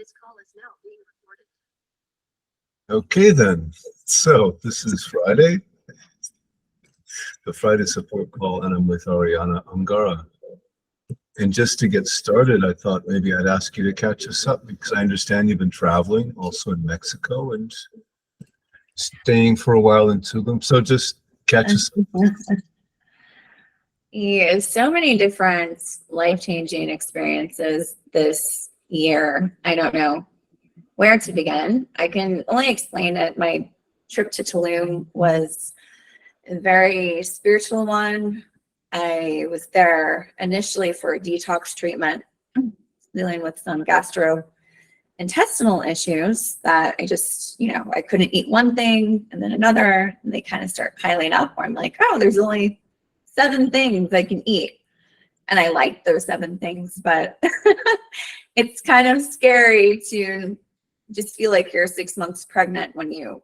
This call is now being recorded. Okay, then. So this is Friday, the Friday support call, and I'm with Arianna Angara. And just to get started, I thought maybe I'd ask you to catch us up because I understand you've been traveling also in Mexico and staying for a while in Tulum. So just catch us up. Yeah, so many different life-changing experiences this year. I don't know where to begin. I can only explain it. My trip to Tulum was a very spiritual one. I was there initially for a detox treatment, dealing with some gastrointestinal issues that I just, I couldn't eat one thing and then another, and they kind of start piling up where I'm like, oh, there's only 7 things I can eat. And I like those 7 things, but it's kind of scary to just feel like you're 6 months pregnant when you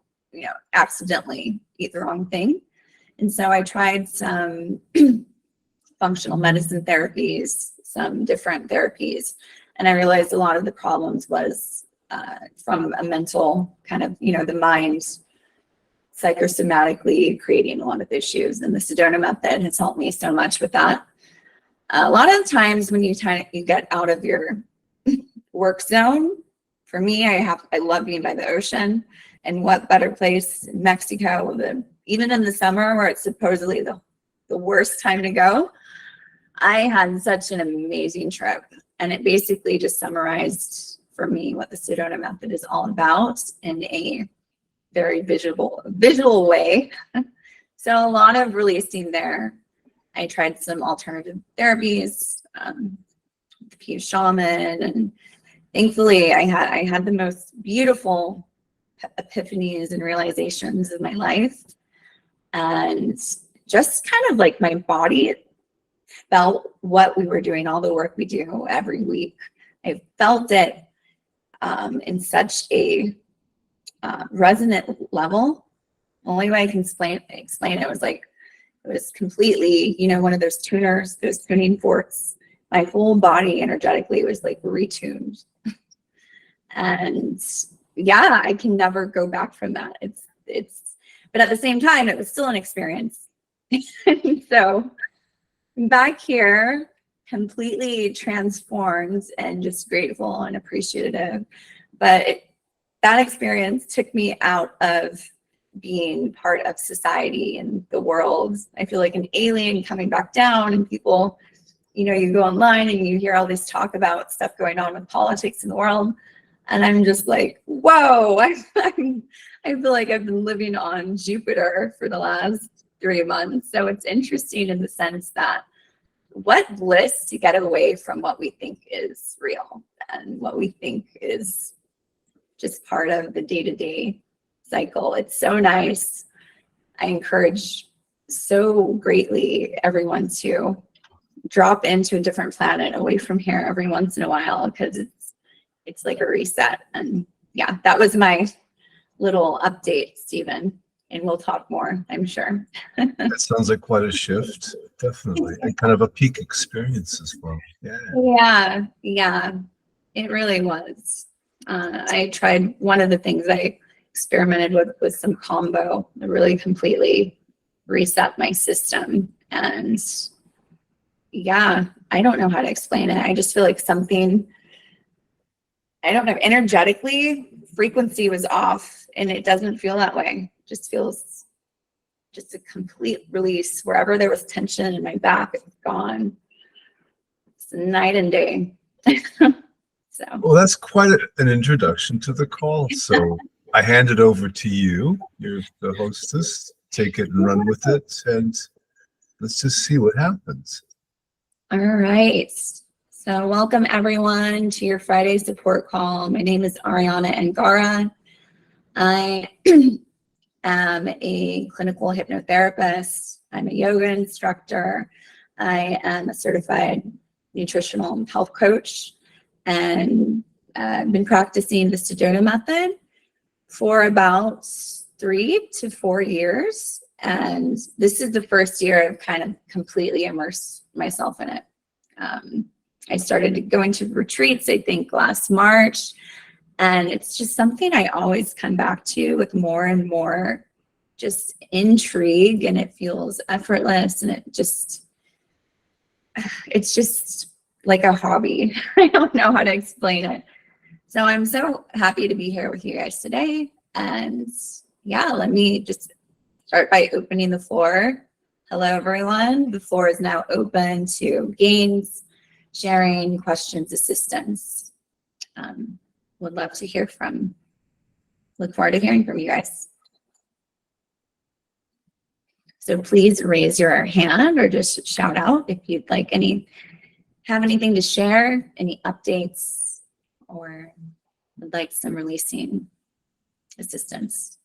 accidentally eat the wrong thing. And so I tried some functional medicine therapies, some different therapies, and I realized a lot of the problems was from a mental kind of, the mind psychosomatically creating a lot of issues. And the Sedona Method has helped me so much with that. A lot of times when you get out of your work zone, for me, I love being by the ocean, and what better place in Mexico, even in the summer where it's supposedly the worst time to go. I had such an amazing trip, and it basically just summarized for me what the Sedona Method is all about in a very visual way. So a lot of releasing there. I tried some alternative therapies, with a shaman, and thankfully I had the most beautiful epiphanies and realizations of my life. And just kind of like my body felt what we were doing, all the work we do every week. I felt it in such a resonant level. Only way I can explain it was like it was completely, one of those tuners, those tuning forks. My whole body energetically was like retuned. And yeah, I can never go back from that. But at the same time, it was still an experience. So back here, completely transformed and just grateful and appreciative. But that experience took me out of being part of society and the world. I feel like an alien coming back down, and people, you go online and you hear all this talk about stuff going on with politics in the world. And I'm just like, whoa, I feel like I've been living on Jupiter for the last 3 months. So it's interesting in the sense that what bliss to get away from what we think is real and what we think is just part of the day-to-day cycle. It's so nice. I encourage so greatly everyone to drop into a different planet away from here every once in a while, because it's like a reset. And yeah, that was my little update, Stephen. And we'll talk more, I'm sure. That sounds like quite a shift, definitely. And kind of a peak experience as well. Yeah, it really was. I tried, one of the things I experimented with was some combo that really completely reset my system. And yeah, I don't know how to explain it. I just feel like something, I don't know, energetically, frequency was off, and it doesn't feel that way. It just feels just a complete release. Wherever there was tension in my back, it's gone. It's night and day. So. Well, that's quite an introduction to the call. So I hand it over to you. You're the hostess. Take it and run with it, and let's just see what happens. All right. So welcome everyone to your Friday support call. My name is Arianna Angara. I am a clinical hypnotherapist. I'm a yoga instructor. I am a certified nutritional health coach, and I've been practicing the Sedona Method for about 3 to 4 years. And this is the first year I've kind of completely immersed myself in it. I started going to retreats, I think, last March, And it's just something I always come back to with more and more just intrigue, and it feels effortless, and it's just like a hobby. I don't know how to explain it. So I'm so happy to be here with you guys today. And yeah, let me just start by opening the floor. Hello, everyone. The floor is now open to gains, sharing, questions, assistance. Would love to hear look forward to hearing from you guys. So please raise your hand or just shout out if you'd like have anything to share, any updates, or would like some releasing assistance.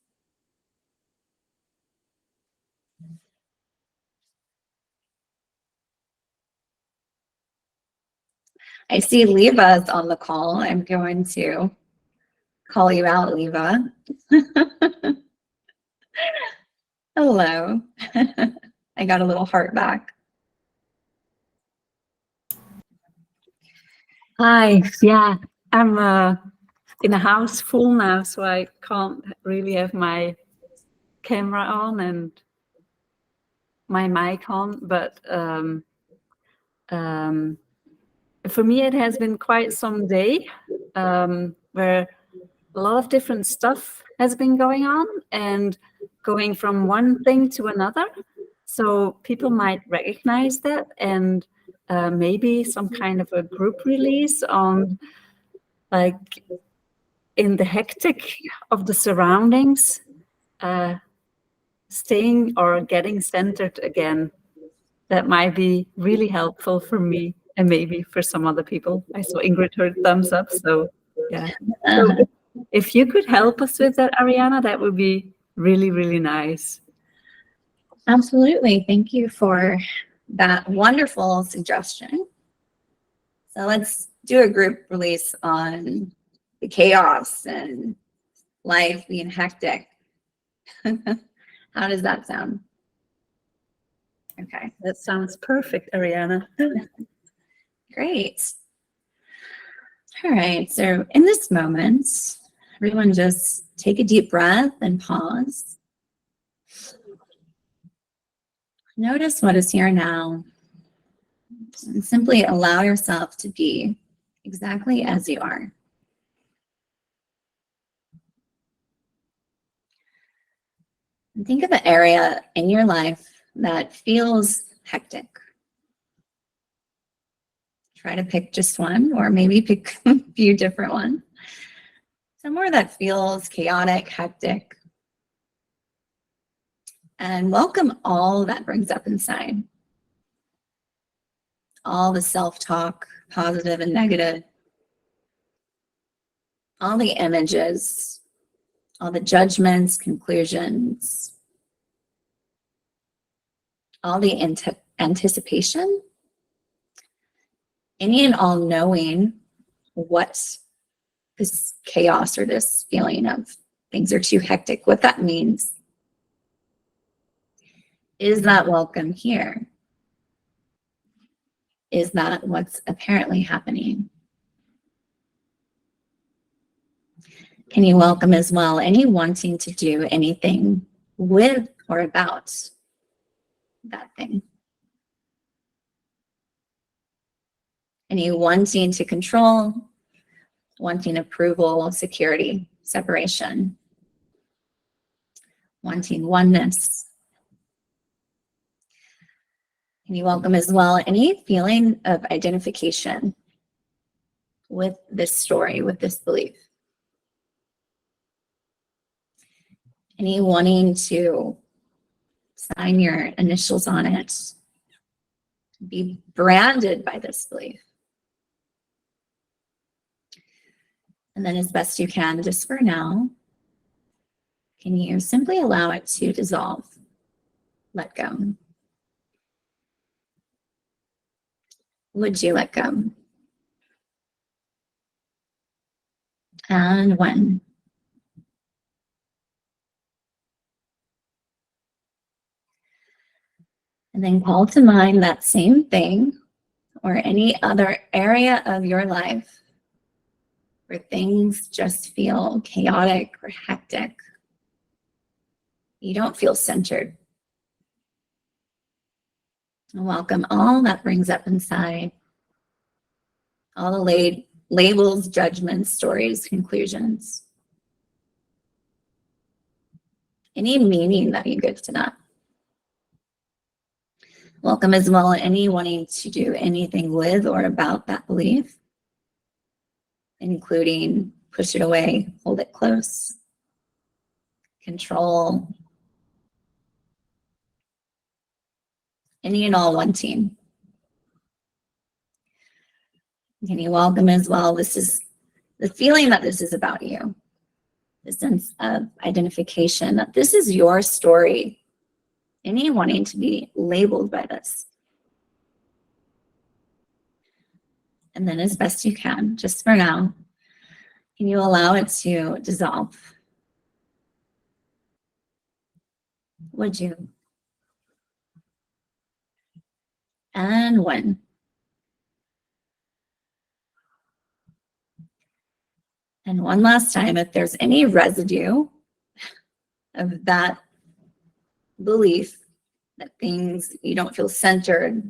I see Leva's on the call. I'm going to call you out, Leva. Hello. I got a little heart back. Hi, yeah, I'm in a house full now, so I can't really have my camera on and my mic on, but for me it has been quite some day where a lot of different stuff has been going on and going from one thing to another. So people might recognize that, and maybe some kind of a group release on, like, in the hectic of the surroundings, staying or getting centered again. That might be really helpful for me and maybe for some other people. I saw Ingrid heard thumbs up, so yeah. So if you could help us with that, Arianna, that would be really, really nice. Absolutely. Thank you for that wonderful suggestion. So let's do a group release on the chaos and life being hectic. How does that sound? Okay. That sounds perfect, Arianna. Great. All right. So in this moment, everyone just take a deep breath and pause. Notice what is here now, and simply allow yourself to be exactly as you are. And think of an area in your life that feels hectic. Try to pick just one, or maybe pick a few different ones. Somewhere that feels chaotic, hectic. And welcome all that brings up inside. All the self-talk, positive and negative. All the images, all the judgments, conclusions. All the anticipation. Any and all knowing what this chaos or this feeling of things are too hectic, what that means. Is that welcome here? Is that what's apparently happening? Can you welcome as well any wanting to do anything with or about that thing? Any wanting to control, wanting approval, security, separation, wanting oneness. Can you welcome as well any feeling of identification with this story, with this belief? Any wanting to sign your initials on it, be branded by this belief? And then as best you can, just for now, can you simply allow it to dissolve, let go? Would you let go? And when? And then call to mind that same thing or any other area of your life where things just feel chaotic or hectic. You don't feel centered. And welcome all that brings up inside. All the labels, judgments, stories, conclusions. Any meaning that you give to that. Welcome as well any wanting to do anything with or about that belief, including push it away, hold it close, control, any and all wanting. Can you welcome as well? This is the feeling that this is about you, the sense of identification, that this is your story. Any wanting to be labeled by this. And then as best you can, just for now, can you allow it to dissolve? Would you? And when? And one last time, if there's any residue of that belief that things, you don't feel centered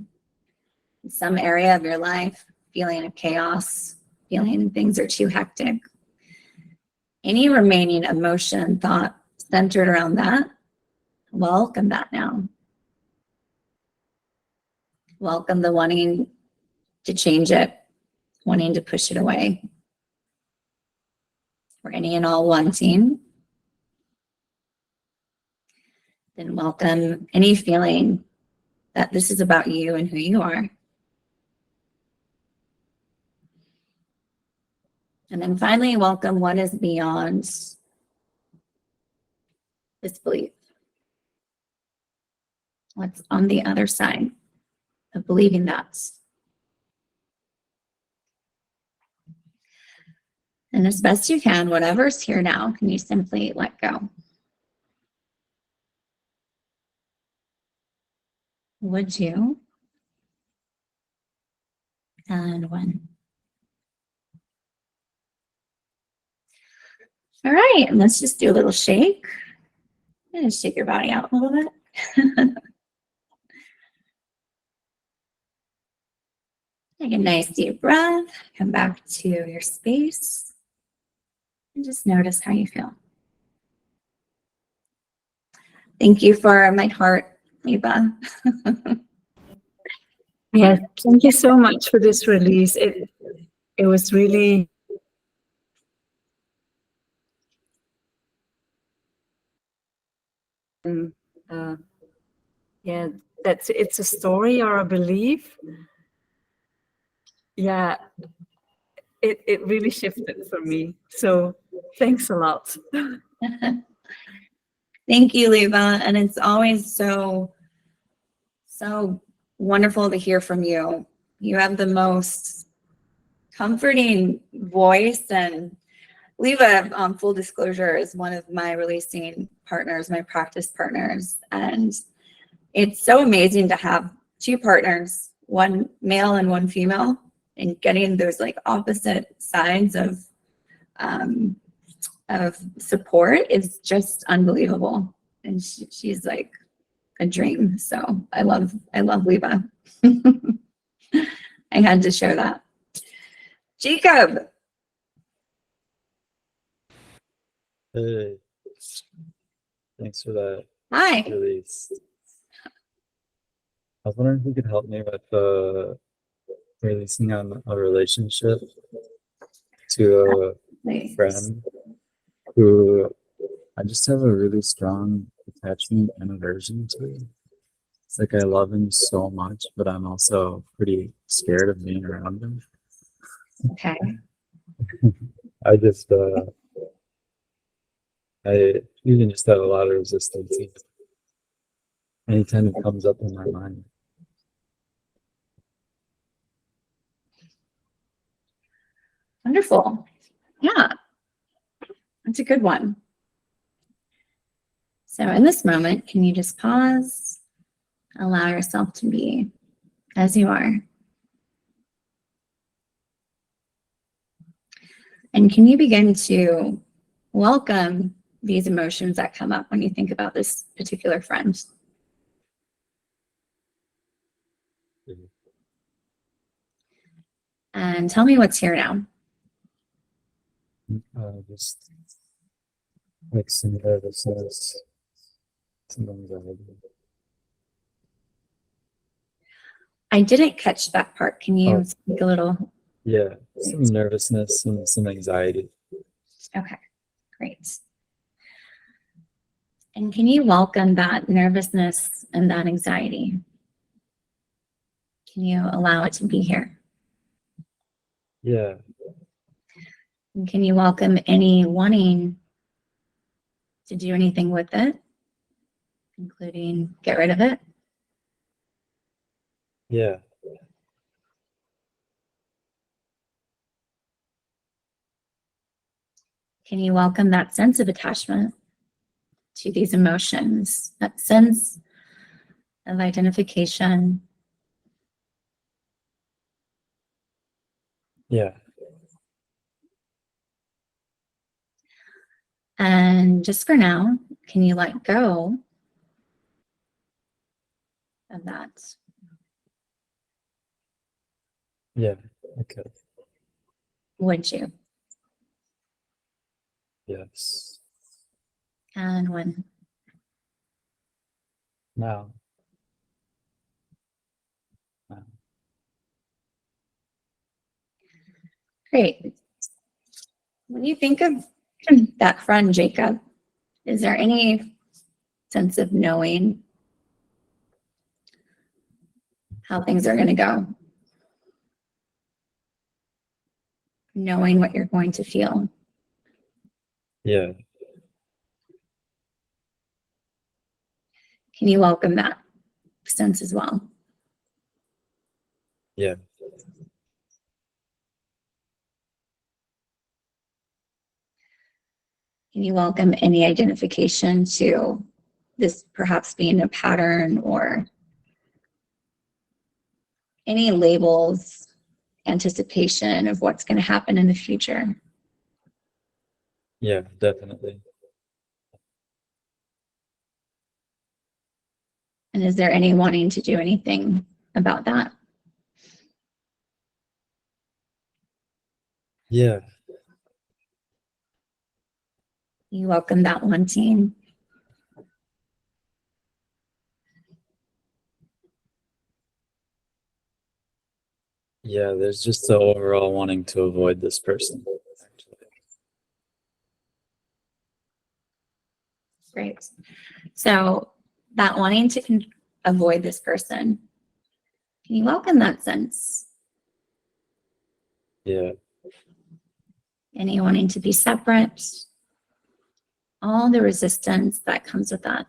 in some area of your life, feeling of chaos, feeling things are too hectic, any remaining emotion, thought centered around that, welcome that now. Welcome the wanting to change it, wanting to push it away. For any and all wanting. Then welcome any feeling that this is about you and who you are. And then finally, welcome what is beyond this belief. What's on the other side of believing that. And as best you can, whatever's here now, can you simply let go? Would you? And when? All right, and let's just do a little shake. And shake your body out a little bit. Take a nice deep breath. Come back to your space. And just notice how you feel. Thank you for my heart, Eva. Yeah, thank you so much for this release. It was really yeah, it's a story or a belief. Yeah, it really shifted for me. So thanks a lot. Thank you, Leva. And it's always so wonderful to hear from you. You have the most comforting voice, and Leva, full disclosure, is one of my releasing partners, my practice partners. And it's so amazing to have two partners, one male and one female, and getting those like opposite sides of support is just unbelievable. And she's like a dream. So I love Leva. I had to share that. Jacob. Hey, thanks for that Hi. release. I was wondering if you could help me with releasing on a relationship to a friend who I just have a really strong attachment and aversion to. It's like I love him so much, but I'm also pretty scared of being around him. Okay. I even just have a lot of resistance anytime it comes up in my mind. Wonderful. Yeah. That's a good one. So in this moment, can you just pause, allow yourself to be as you are? And can you begin to welcome these emotions that come up when you think about this particular friend? Mhm. And tell me what's here now. Just like some nervousness, some anxiety. I didn't catch that part. Can you Oh. speak a little? Yeah, some nervousness and some anxiety. Okay, great. And can you welcome that nervousness and that anxiety? Can you allow it to be here? Yeah, And can you welcome any wanting to do anything with it, including get rid of it? yeah, Can you welcome that sense of attachment to these emotions, that sense of identification? yeah, And just for now, can you let go of that? yeah. Okay. Would you? Yes. And when? Now. Now. Great. When you think of that friend, Jacob, is there any sense of knowing how things are going to go? Knowing what you're going to feel? Yeah, Can you welcome that sense as well? yeah, Can you welcome any identification to this perhaps being a pattern or any labels, anticipation of what's going to happen in the future? yeah, definitely. And is there any wanting to do anything about that? Yeah, You welcome that wanting. yeah, there's just the overall wanting to avoid this person. Actually. Great. So that wanting to avoid this person, can you welcome that sense? Yeah, Any wanting to be separate? All the resistance that comes with that.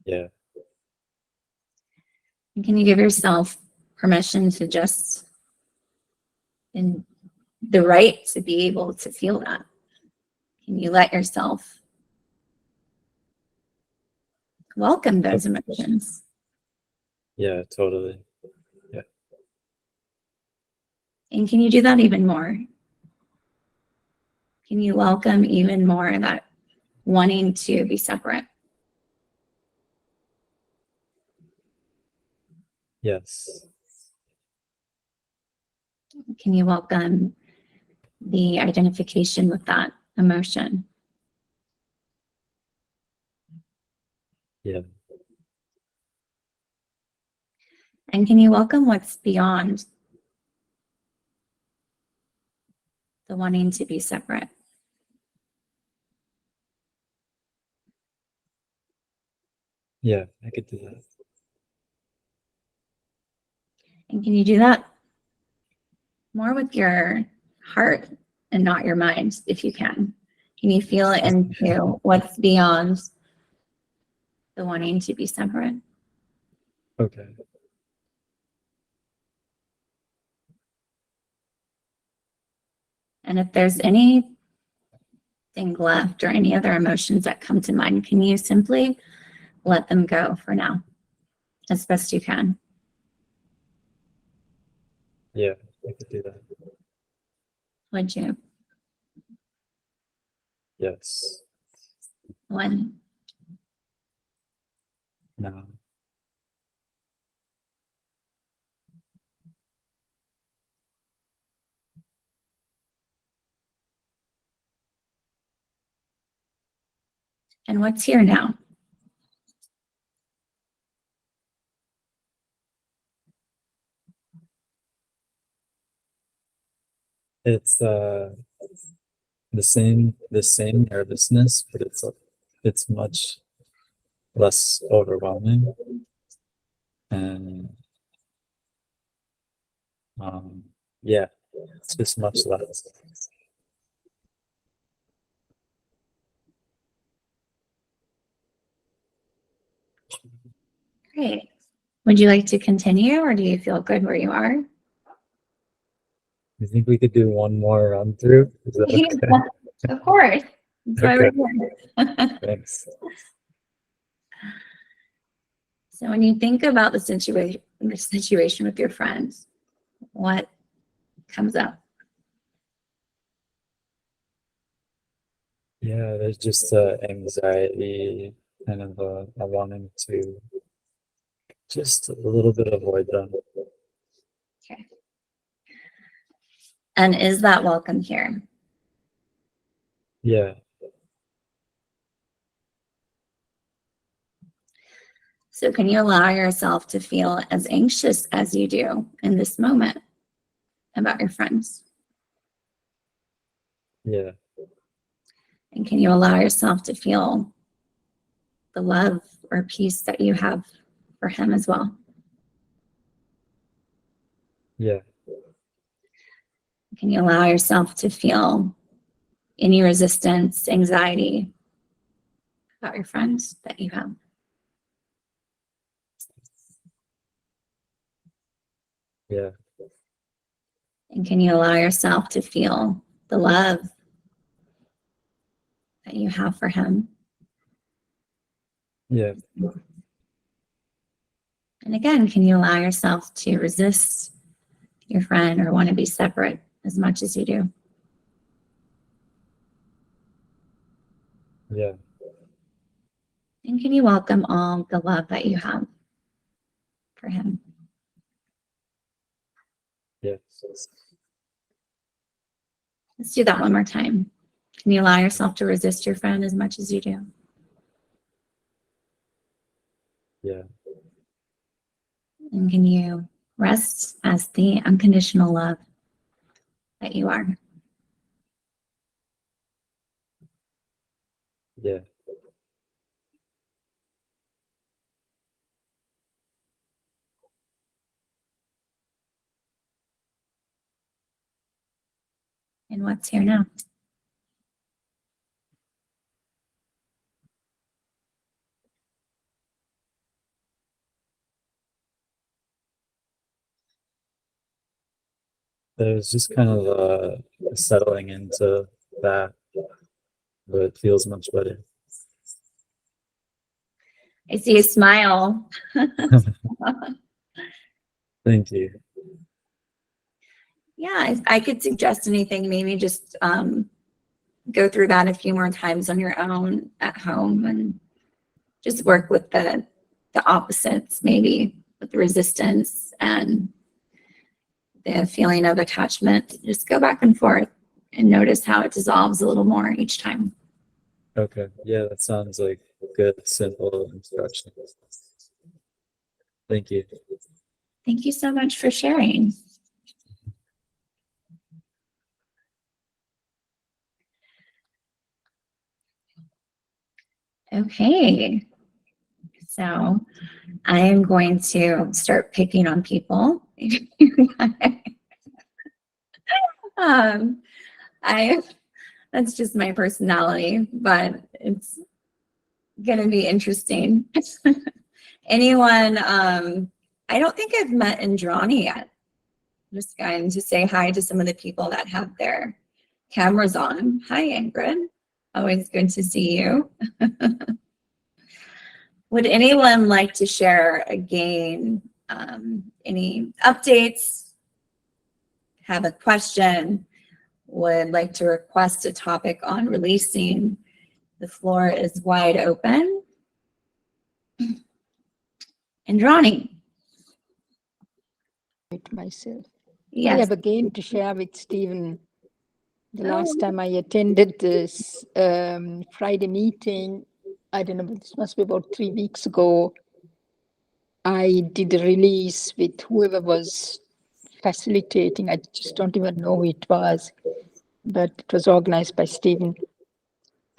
yeah, And can you give yourself permission to just, in the right to be able to feel that? Can you let yourself welcome those emotions? yeah, totally. And can you do that even more? Can you welcome even more that wanting to be separate? Yes. Can you welcome the identification with that emotion? Yeah, And can you welcome what's beyond the wanting to be separate? yeah, I could do that. And can you do that more with your heart and not your mind, if you can? Can you feel it into what's beyond the wanting to be separate? Okay. And if there's anything left or any other emotions that come to mind, can you simply let them go for now as best you can? Yeah, I could do that. Would you? Yes. One. No. And what's here now? It's the same nervousness, but it's much less overwhelming, and yeah, it's just much less. Great. Would you like to continue, or do you feel good where you are? You think we could do one more run through? Is that okay? Of course. That's why we're Okay. here. Thanks. So when you think about the situation with your friends, what comes up? Yeah, there's just anxiety, kind of a wanting to just a little bit avoid them. Okay. And is that welcome here? Yeah, So can you allow yourself to feel as anxious as you do in this moment about your friends? yeah, And can you allow yourself to feel the love or peace that you have for him as well? yeah, Can you allow yourself to feel any resistance, anxiety about your friends that you have? yeah, And can you allow yourself to feel the love that you have for him? yeah, And again, can you allow yourself to resist your friend or want to be separate as much as you do? yeah, And can you welcome all the love that you have for him? yes, Let's do that one more time. Can you allow yourself to resist your friend as much as you do? yeah, And can you rest as the unconditional love that you are? yeah, And what's here now? there's just kind of settling into that, but it feels much better. I see a smile. Thank you. Yeah, if I could suggest anything, maybe just go through that a few more times on your own at home and just work with the opposites, maybe with the resistance and the feeling of attachment. Just go back and forth and notice how it dissolves a little more each time. Okay, yeah, that sounds like good, simple instructions. Thank you. Thank you so much for sharing. Okay, so I am going to start picking on people. I that's just my personality, but it's gonna be interesting. Anyone? I don't think I've met Indrani yet. I'm just going to say hi to some of the people that have their cameras on. Hi, Ingrid. Always good to see you. Would anyone like to share again any updates have a question, would like to request a topic on releasing, the floor is wide open. And Ronnie, Myself. I yes. have a game to share with Stephen. The last time I attended this Friday meeting, I don't know, this must be about 3 weeks ago. I did a release with whoever was facilitating. I just don't even know who it was, but it was organized by Stephen.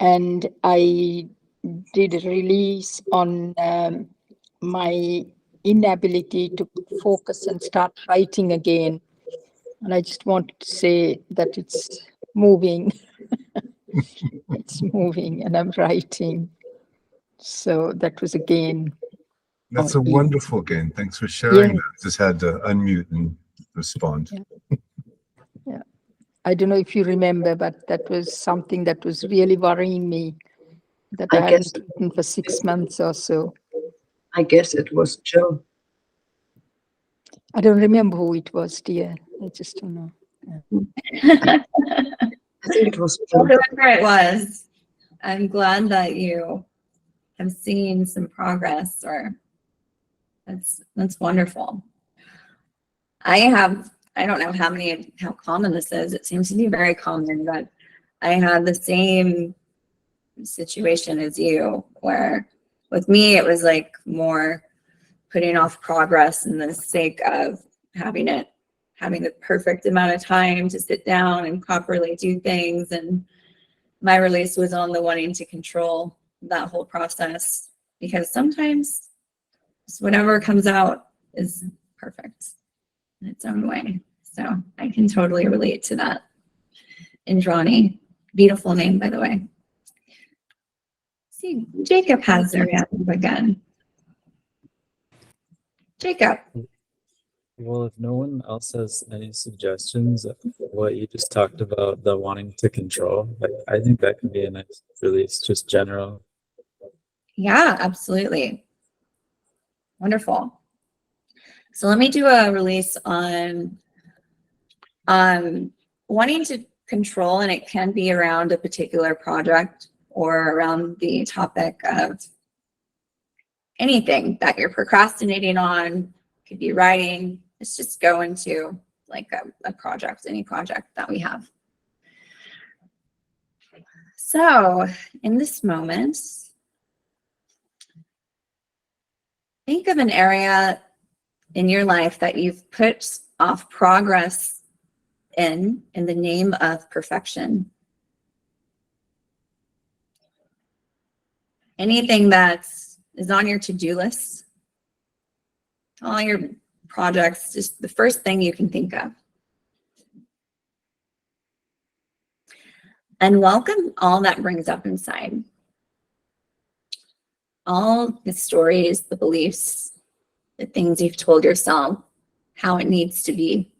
And I did a release on my inability to focus and start writing again. And I just wanted to say that it's moving. It's moving and I'm writing. So that was again. That's a Oh, yeah. wonderful game. Thanks for sharing Yeah. that. Just had to unmute and respond. Yeah. I don't know if you remember, but that was something that was really worrying me, that I hadn't written for 6 months or so. I guess it was Joe. I don't remember who it was, dear. I just don't know. I think it was Joe. Whoever it was, I'm glad that you have seen some progress, or that's wonderful. I don't know how common this is. It seems to be very common, but I had the same situation as you, where with me, it was like more putting off progress in the sake of having the perfect amount of time to sit down and properly do things. And my release was on the wanting to control that whole process, because sometimes just whatever comes out is perfect in its own way. So I can totally relate to that. Indrani, beautiful name, by the way. See, Jacob has their hand up again. Jacob. Well, if no one else has any suggestions of what you just talked about, the wanting to control, like, I think that could be a nice release, just general. Yeah, absolutely. Wonderful. So let me do a release on wanting to control, and it can be around a particular project or around the topic of anything that you're procrastinating on. Could be writing. Let's just go into like a project, any project that we have. So in this moment, think of an area in your life that you've put off progress in the name of perfection. Anything that is on your to-do list, all your projects, just the first thing you can think of. And welcome all that brings up inside. All the stories, the beliefs, the things you've told yourself, how it needs to be.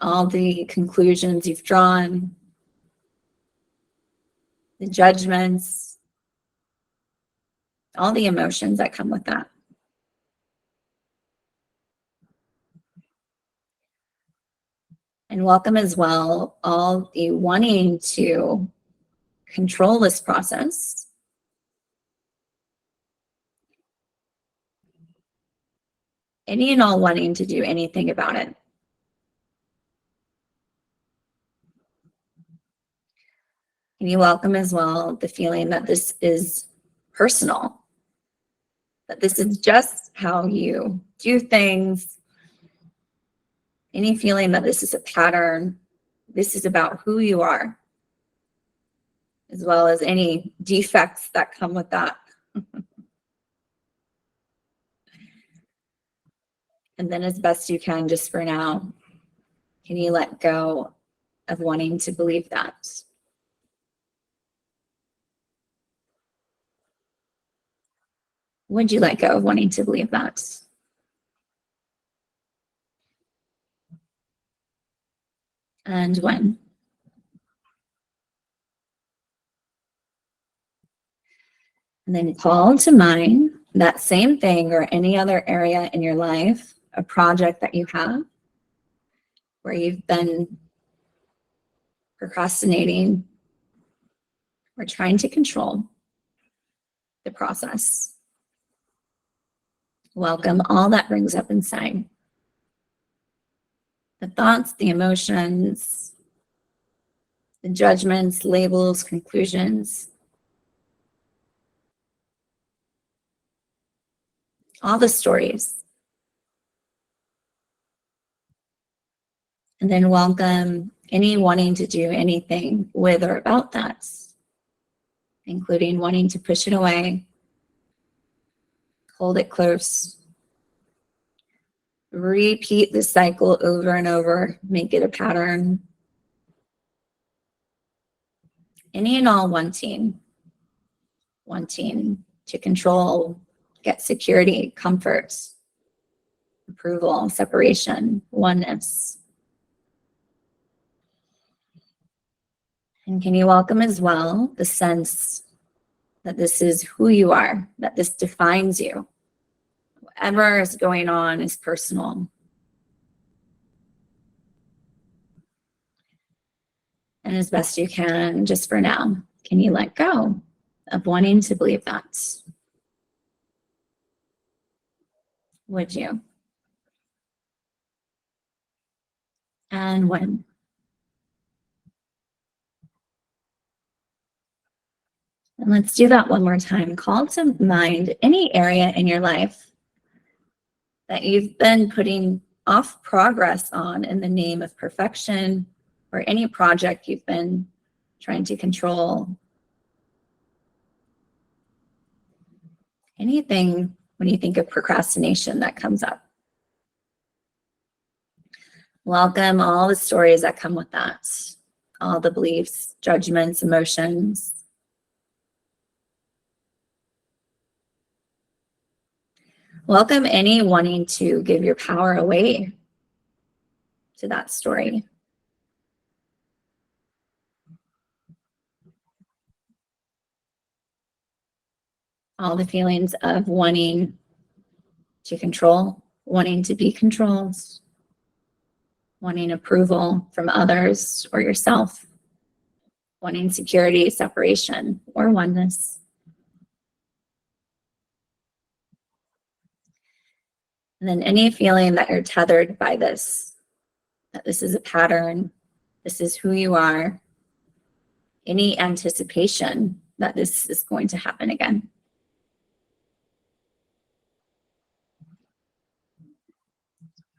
All the conclusions you've drawn, the judgments, all the emotions that come with that. And welcome as well all the wanting to control this process. Any and all wanting to do anything about it. And you welcome as well the feeling that this is personal, that this is just how you do things. Any feeling that this is a pattern, this is about who you are, as well as any defects that come with that. And then as best you can, just for now, can you let go of wanting to believe that? Would you let go of wanting to believe that? And when? And then call to mind that same thing or any other area in your life, a project that you have where you've been procrastinating or trying to control the process. Welcome all that brings up inside. The thoughts, the emotions, the judgments, labels, conclusions, all the stories. And then welcome any wanting to do anything with or about that, including wanting to push it away, hold it close, repeat the cycle over and over, make it a pattern. Any and all wanting to control, get security, comfort, approval, separation, oneness. And can you welcome as well the sense that this is who you are, that this defines you? Whatever is going on is personal. And as best you can, just for now, can you let go of wanting to believe that? Would you? And when? And let's do that one more time. Call to mind any area in your life that you've been putting off progress on in the name of perfection, or any project you've been trying to control. Anything when you think of procrastination that comes up. Welcome all the stories that come with that, all the beliefs, judgments, emotions. Welcome any wanting to give your power away to that story. All the feelings of wanting to control, wanting to be controlled, wanting approval from others or yourself, wanting security, separation, or oneness. And then any feeling that you're tethered by this, that this is a pattern, this is who you are, any anticipation that this is going to happen again.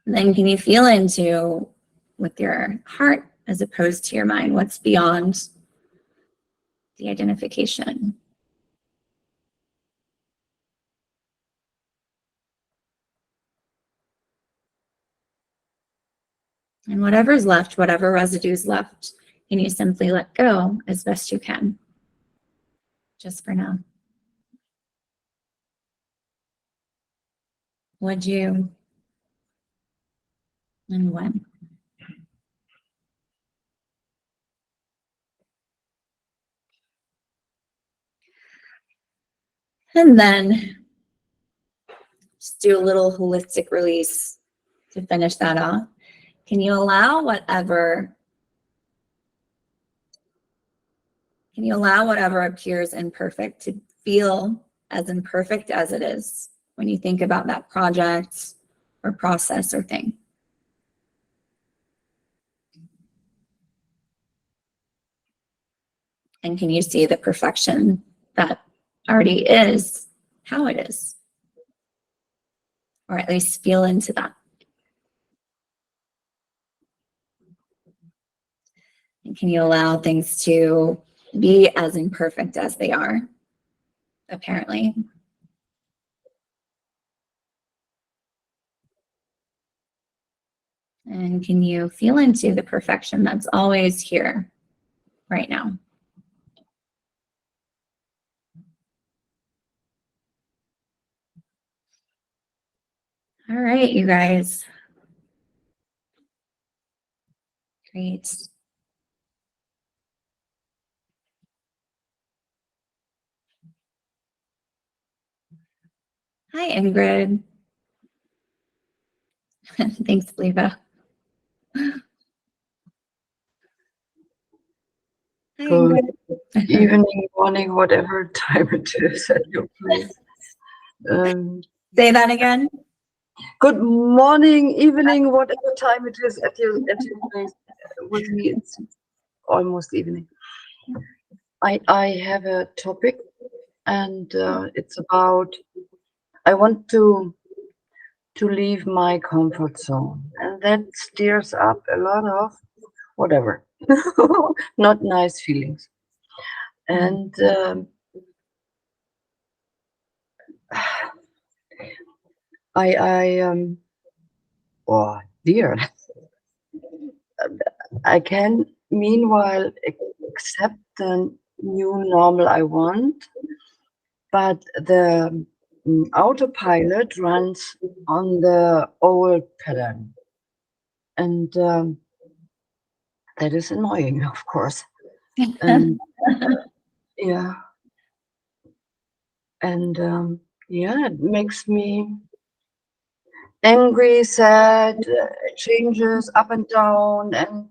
And then can you feel into, with your heart as opposed to your mind, what's beyond the identification? And whatever's left, whatever residue's left, can you simply let go as best you can, just for now? Would you? And when? And then just do a little holistic release to finish that off. Can you allow whatever appears imperfect to feel as imperfect as it is when you think about that project or process or thing? And can you see the perfection that already is how it is? Or at least feel into that. And can you allow things to be as imperfect as they are, apparently? And can you feel into the perfection that's always here right now? All right, you guys. Great. Hi, Ingrid. Thanks, Leva. Hi, Good Ingrid. evening, morning, whatever time it is at your place. Say that again. Good morning, evening, whatever time it is at your place. With me, it's almost evening. I have a topic, and it's about I want to leave my comfort zone, and that stirs up a lot of whatever, not nice feelings. And oh dear, I can meanwhile accept the new normal I want, but the autopilot runs on the old pattern, and that is annoying, of course. And yeah, and yeah, it makes me angry, sad, changes up and down, and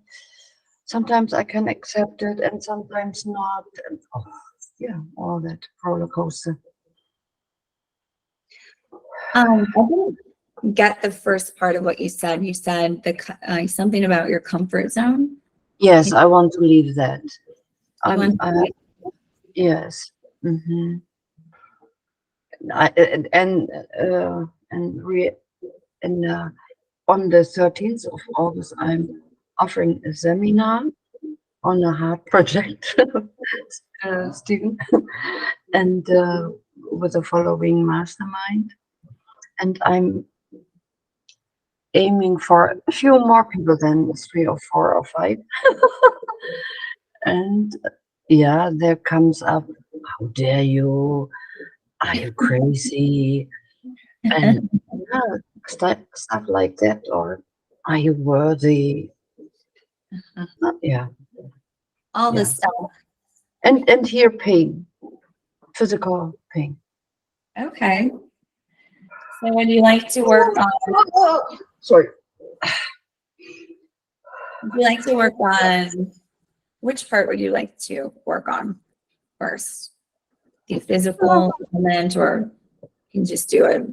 sometimes I can accept it and sometimes not. And, oh, yeah, all that roller coaster. I didn't get the first part of what you said. You said something about your comfort zone. Yes, I want to leave that. You want to leave- Yes. Mm-hmm. On the 13th of August, I'm offering a seminar on a heart project, Stephen, and with the following mastermind. And I'm aiming for a few more people than 3 or 4 or 5. And yeah, there comes up, how dare you? Are you crazy? And yeah, stuff like that, or are you worthy? Yeah. all Yeah. this stuff. And here pain, physical pain. Okay. So would you like to work on? Sorry. Would you like to work on? Which part would you like to work on first? The physical element, or you can just do a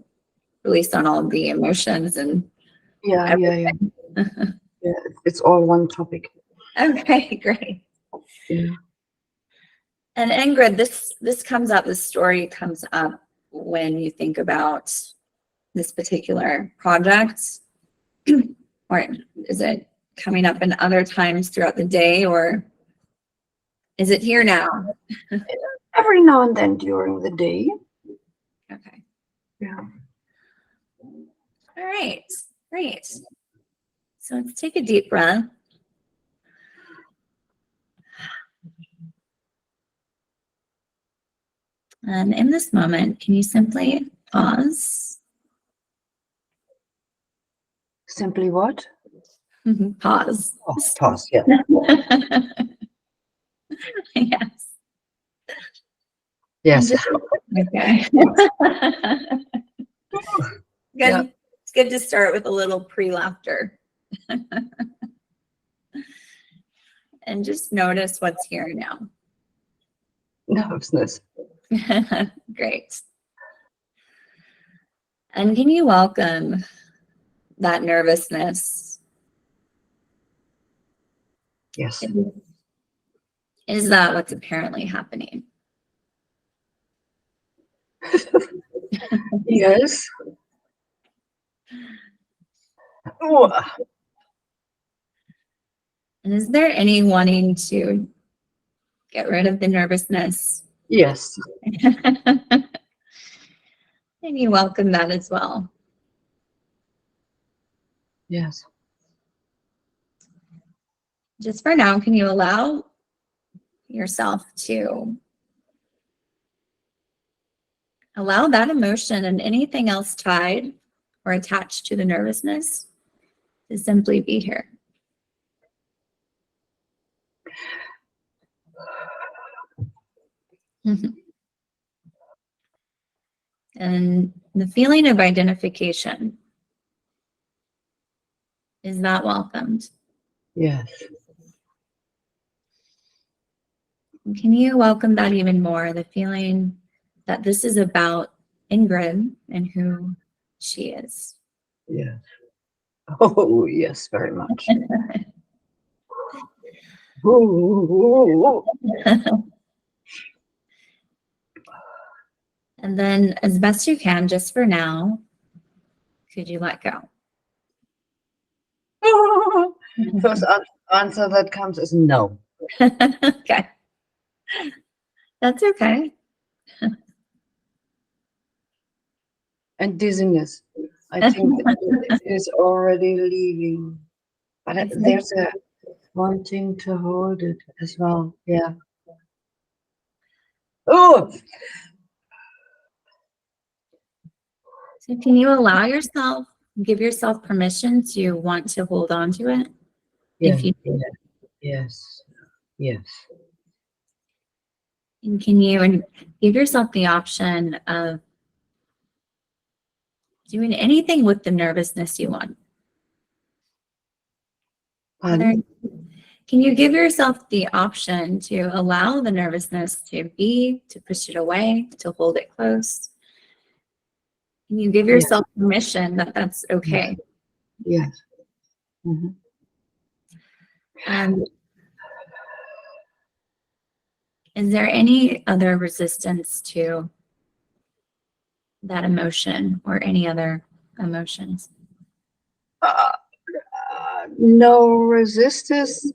release on all of the emotions and Yeah. Yeah, it's all one topic. okay, great. Yeah. And Ingrid, this comes up, this story comes up when you think about this particular project, or is it coming up in other times throughout the day, or is it here now? Every now and then during the day. Okay. Yeah. All right, great. So let's take a deep breath. And in this moment, can you simply pause? Simply what? Pause. Oh, pause. Yeah. Yes. Yes. Okay. Good. Yeah. It's good to start with a little pre-laughter. And just notice what's here now. Nervousness. Great. And can you welcome that nervousness? Yes. Is that what's apparently happening? Yes. Oh, And is there any wanting to get rid of the nervousness? yes. And you welcome that as well. Yes. Just for now, can you allow yourself to allow that emotion and anything else tied or attached to the nervousness to simply be here? And the feeling of identification, is that welcomed? Yes. Can you welcome that even more? The feeling that this is about Ingrid and who she is. Yes. Oh, yes, very much. Ooh. And then, as best you can, just for now, could you let go? First answer that comes is no. Okay. That's okay. And dizziness. I think it is already leaving. But there's a wanting to hold it as well. Yeah. Oh, So can you allow yourself, give yourself permission to want to hold on to it? yeah, If you yes, yes. and can you give yourself the option of doing anything with the nervousness you want? Pardon? Can you give yourself the option to allow the nervousness to be, to push it away, to hold it close? Can you give yourself permission that that's okay? Yes. Mhm. And is there any other resistance to that emotion or any other emotions? No resistance.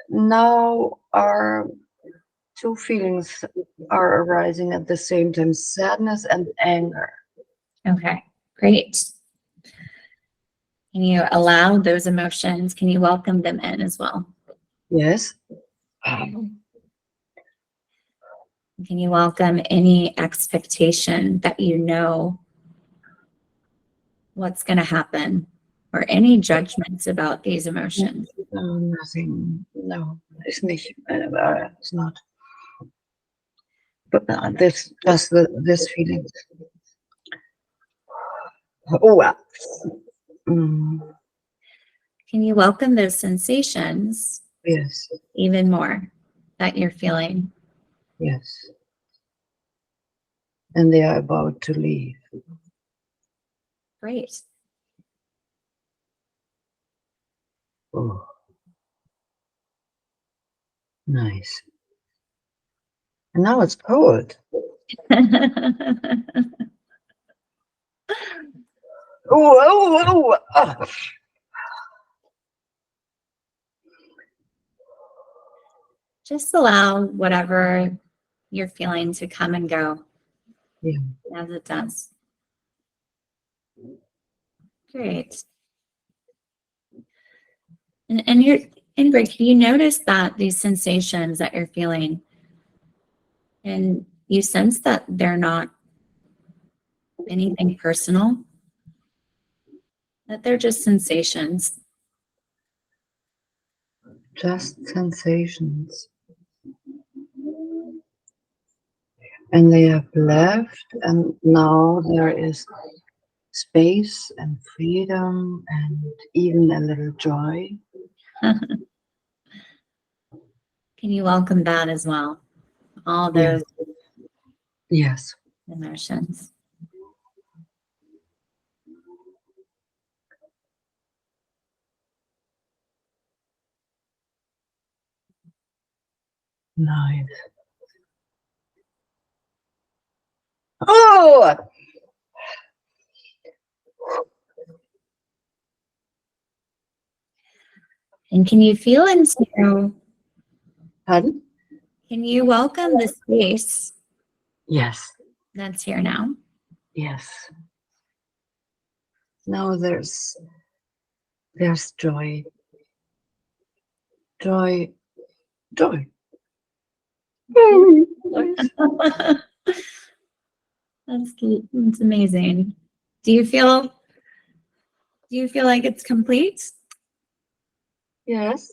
Now our two feelings are arising at the same time, sadness and anger. Okay, great. Can you allow those emotions? Can you welcome them in as well? Yes. Can you welcome any expectation that you know what's going to happen or any judgments about these emotions? No, nothing. No, it's nicht. It's not. But this just this feeling. Oh, wow. Can you welcome those sensations Yes. even more that you're feeling? Yes. And they are about to leave. Great. Oh. Nice. And now it's cold. Oh. Just allow whatever you're feeling to come and go. Yeah. As it does. Great. And Ingrid, can you notice that these sensations that you're feeling, and you sense that they're not anything personal, that they're just sensations? Just sensations. And they have left, and now there is space and freedom and even a little joy. Can you welcome that as well? All those Yes. emotions. Nice. Oh! And can you feel into, Pardon? can you welcome the space Yes. that's here now? Yes. Now there's joy. Joy. Joy. That's cute. It's amazing. Do you feel like it's complete? Yes.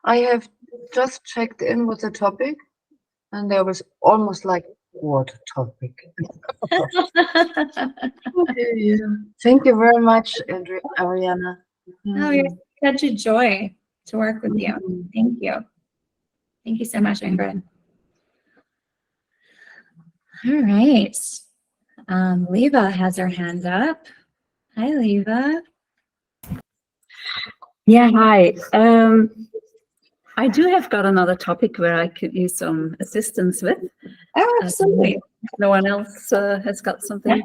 I have just checked in with the topic, and there was almost like, what topic? Okay, yeah. Thank you very much, Arianna. Oh, you're such a joy to work with you. Thank you. Thank you so much, Ingrid. All right. Leva has her hand up. Hi, Leva. Yeah, hi. I do have got another topic where I could use some assistance with. Oh, absolutely. No one else has got something.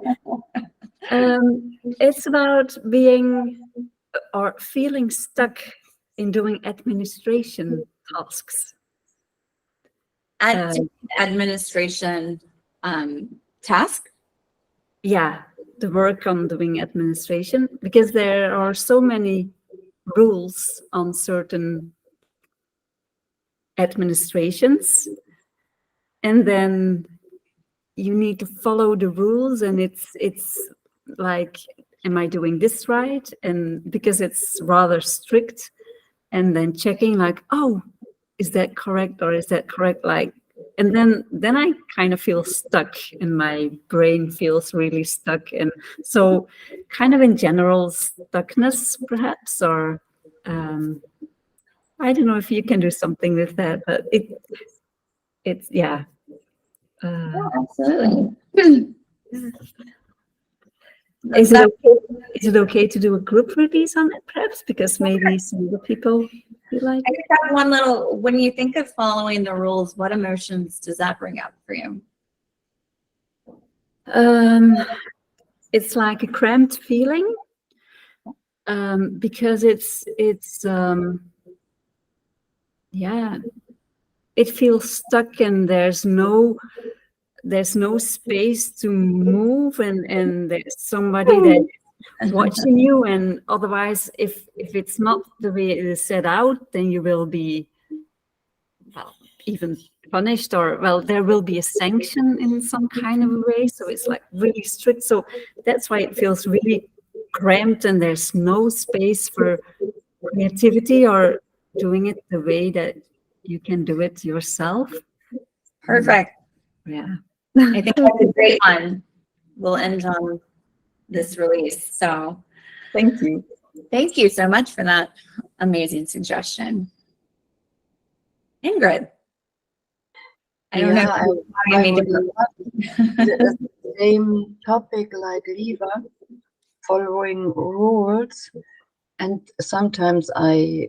It's about being or feeling stuck in doing administration tasks. Administration task. Yeah, the work on doing administration, because there are so many rules on certain administrations, and then you need to follow the rules, and it's like, am I doing this right? And because it's rather strict, and then checking like, oh, is that correct or is that correct? Like, and then I kind of feel stuck, and my brain feels really stuck. And so kind of in general stuckness perhaps, or I don't know if you can do something with that, but it's yeah. Absolutely. Is it okay to do a group release on it perhaps? Because maybe some of the people feel like I just have one little, when you think of following the rules, what emotions does that bring up for you? it's like a cramped feeling, because it's yeah, it feels stuck, and there's no space to move, and there's somebody that's watching you, and otherwise if it's not the way it is set out, then you will be, well, even punished, or well, there will be a sanction in some kind of a way. So it's like really strict. So that's why it feels really cramped, and there's no space for creativity or doing it the way that you can do it yourself. Perfect. Yeah. I think that's a great one. We'll end on this release. So Thank you. thank you so much for that amazing suggestion. Ingrid. I don't Yeah, know. I would love the same topic like Leva, following rules. And sometimes the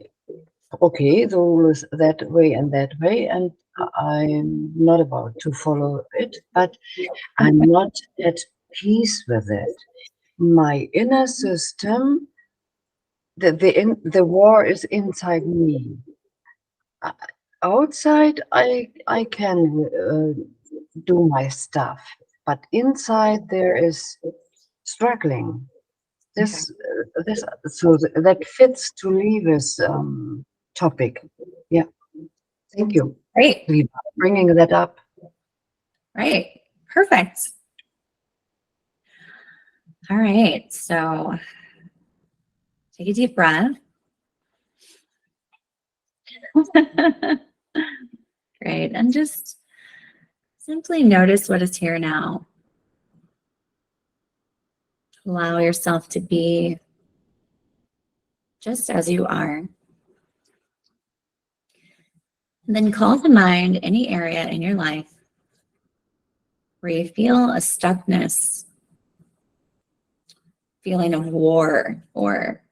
rule is that way and that way, and I'm not about to follow it, but I'm not at peace with it. My inner system, the war is inside me. Outside, I can do my stuff, but inside there is struggling. So that fits to Leva's topic. Yeah, thank you, Great. Leva, bringing that up. Right. Perfect. All right. So take a deep breath. Great. And just simply notice what is here now. Allow yourself to be just as you are. And then call to mind any area in your life where you feel a stuckness, feeling of war or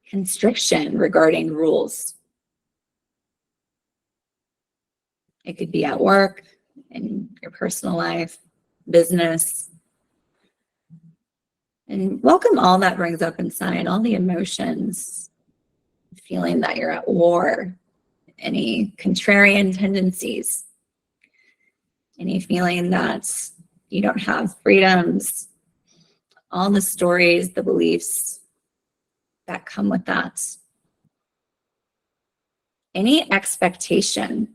constriction regarding rules. It could be at work, in your personal life, business. And welcome all that brings up inside, all the emotions, feeling that you're at war, any contrarian tendencies, any feeling that you don't have freedoms, all the stories, the beliefs that come with that. Any expectation,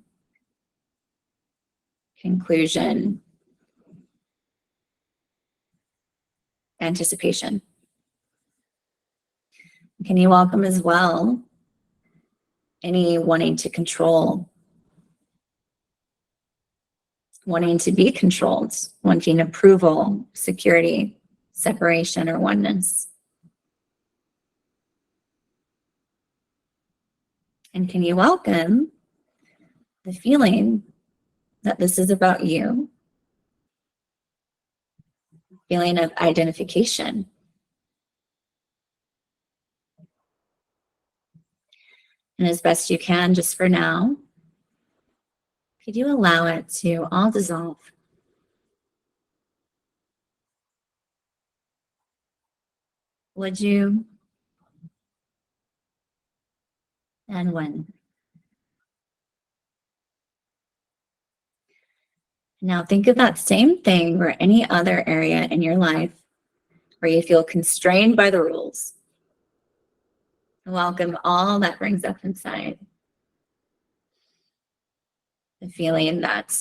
conclusion, anticipation. Can you welcome as well any wanting to control, wanting to be controlled, wanting approval, security, separation, or oneness? And can you welcome the feeling that this is about you, feeling of identification. And as best you can, just for now, could you allow it to all dissolve? Would you? And when? Now think of that same thing or any other area in your life where you feel constrained by the rules. Welcome all that brings up inside. The feeling that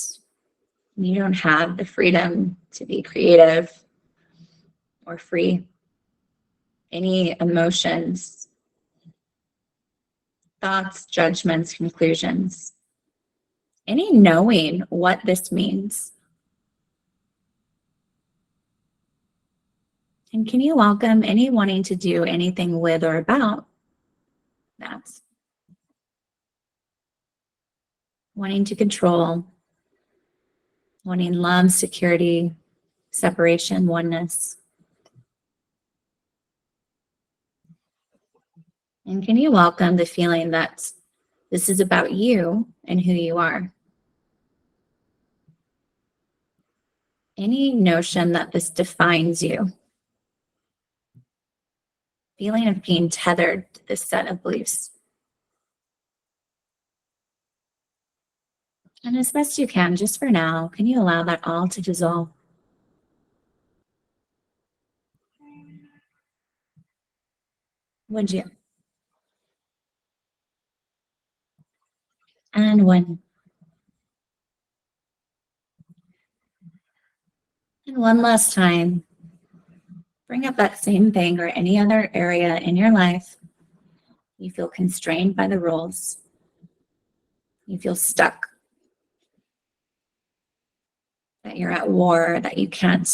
you don't have the freedom to be creative or free. Any emotions, thoughts, judgments, conclusions. Any knowing what this means. And can you welcome any wanting to do anything with or about that? Wanting to control, wanting love, security, separation, oneness. And can you welcome the feeling that this is about you and who you are? Any notion that this defines you? Feeling of being tethered to this set of beliefs. And as best you can, just for now, can you allow that all to dissolve? Would you? And when? And one last time, bring up that same thing or any other area in your life you feel constrained by the rules. You feel stuck. That you're at war, that you can't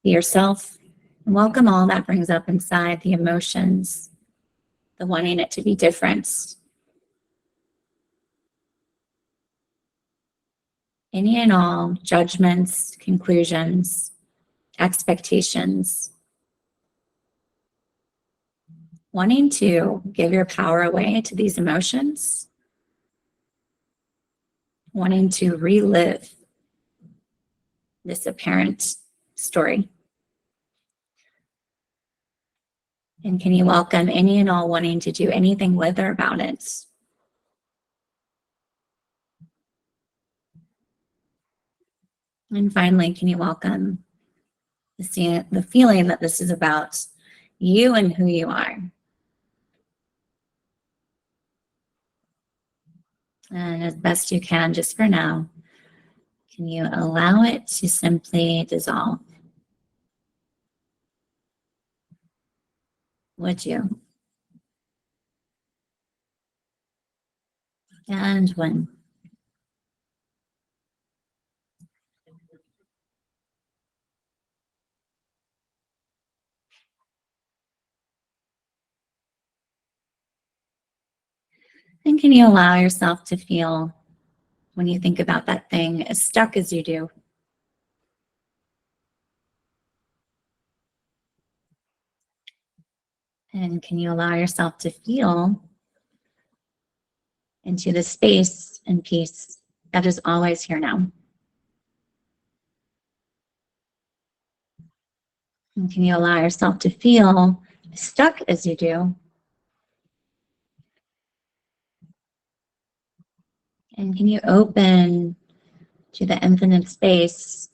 be yourself. And welcome all that brings up inside, the emotions, the wanting it to be different. Any and all judgments, conclusions, expectations. Wanting to give your power away to these emotions. Wanting to relive this apparent story. And can you welcome any and all wanting to do anything with or about it? And finally, can you welcome the feeling that this is about you and who you are? And as best you can, just for now, can you allow it to simply dissolve? Would you? And when? And can you allow yourself to feel, when you think about that thing, as stuck as you do? And can you allow yourself to feel into the space and peace that is always here now? And can you allow yourself to feel as stuck as you do? And can you open to the infinite space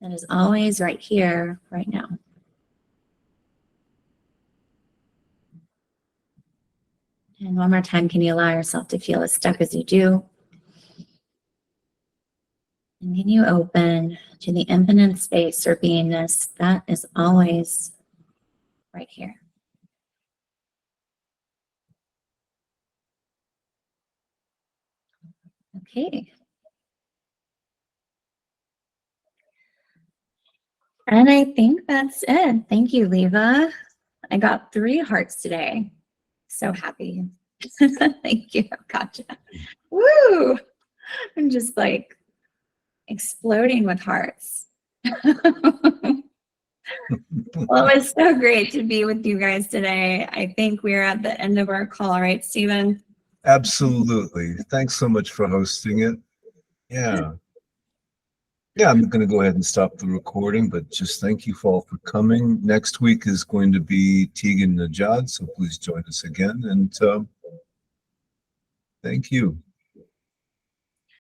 that is always right here, right now? And one more time, can you allow yourself to feel as stuck as you do? And can you open to the infinite space or beingness that is always right here? Okay. And I think that's it. Thank you, Leva. I got 3 hearts today. So happy. Thank you. Gotcha. Woo! I'm just like exploding with hearts. Well, it was so great to be with you guys today. I think we're at the end of our call, right, Stephen? Absolutely. Thanks so much for hosting it. Yeah. Yeah, I'm going to go ahead and stop the recording, but just thank you all for coming. Next week is going to be Tegan Najad, so please join us again. And thank you.